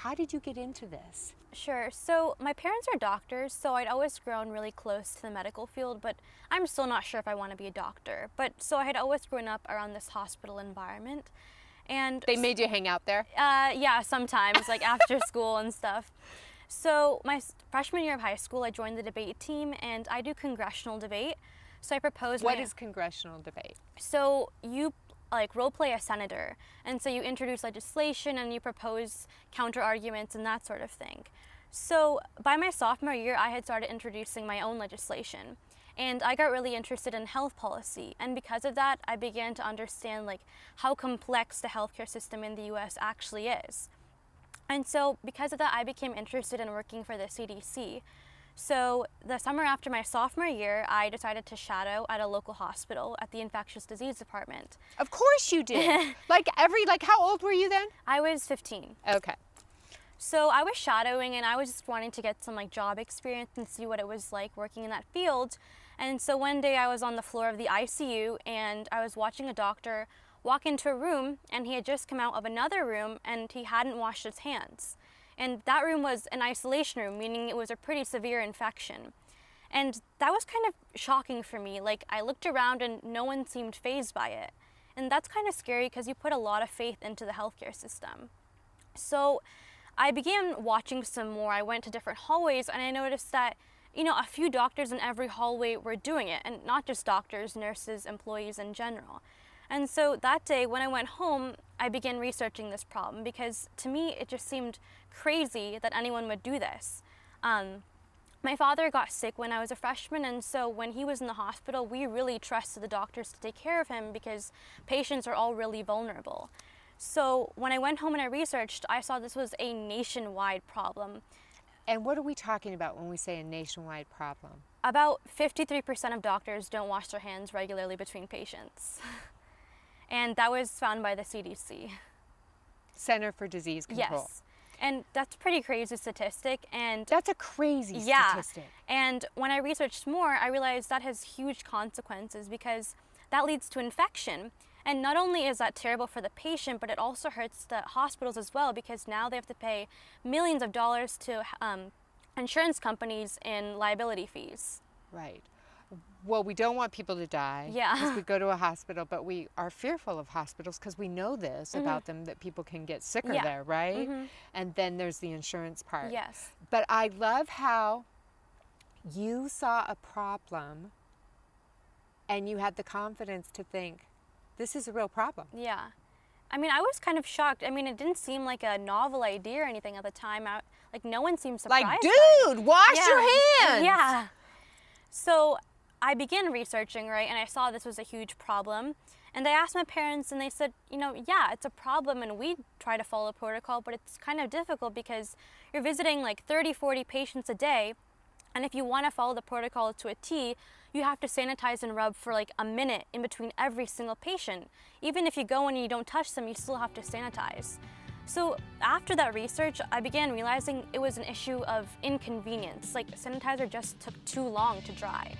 how did you get into this? Sure. So my parents are doctors, so I'd always grown really close to the medical field, but I'm still not sure if I want to be a doctor. But so I had always grown up around this hospital environment. And They made you hang out there? yeah, sometimes, like after school and stuff. So my freshman year of high school, I joined the debate team, and I do congressional debate. So I proposed. What is congressional debate? So you like role play a senator, and so you introduce legislation and you propose counter arguments and that sort of thing. So by my sophomore year, I had started introducing my own legislation, and I got really interested in health policy, and because of that, I began to understand like how complex the healthcare system in the US actually is. And so because of that, I became interested in working for the CDC. So the summer after my sophomore year, I decided to shadow at a local hospital at the infectious disease department. Of course you did. like how old were you then? I was 15. Okay. So I was shadowing, and I was just wanting to get some like job experience and see what it was like working in that field. And so one day I was on the floor of the ICU, and I was watching a doctor walk into a room, and he had just come out of another room and he hadn't washed his hands. And that room was an isolation room, meaning it was a pretty severe infection. And that was kind of shocking for me. Like, I looked around and no one seemed fazed by it. And that's kind of scary because you put a lot of faith into the healthcare system. So I began watching some more. I went to different hallways, and I noticed that, you know, a few doctors in every hallway were doing it, and not just doctors, nurses, employees in general. And so that day when I went home, I began researching this problem because to me it just seemed crazy that anyone would do this. My father got sick when I was a freshman, and so when he was in the hospital, we really trusted the doctors to take care of him because patients are all really vulnerable. So when I went home and I researched, I saw this was a nationwide problem. And what are we talking about when we say a nationwide problem? About 53% of doctors don't wash their hands regularly between patients. And that was found by the CDC. Center for Disease Control. Yes. And that's a pretty crazy statistic. And that's a crazy statistic. And when I researched more, I realized that has huge consequences because that leads to infection. And not only is that terrible for the patient, but it also hurts the hospitals as well because now they have to pay millions of dollars to insurance companies in liability fees. Right. Well, we don't want people to die Yeah. because we go to a hospital, but we are fearful of hospitals because we know this about them, that people can get sicker there, right? And then there's the insurance part. Yes. But I love how you saw a problem and you had the confidence to think, this is a real problem. Yeah. I mean, I was kind of shocked. I mean, it didn't seem like a novel idea or anything at the time. Like, no one seemed surprised. Like, dude, wash your hands! Yeah. So I began researching, right, and I saw this was a huge problem. And I asked my parents, and they said, you know, yeah, it's a problem, and we try to follow protocol, but it's kind of difficult because you're visiting like 30, 40 patients a day, and if you want to follow the protocol to a T, you have to sanitize and rub for like a minute in between every single patient. Even if you go and you don't touch them, you still have to sanitize. So after that research, I began realizing it was an issue of inconvenience. Like, sanitizer just took too long to dry.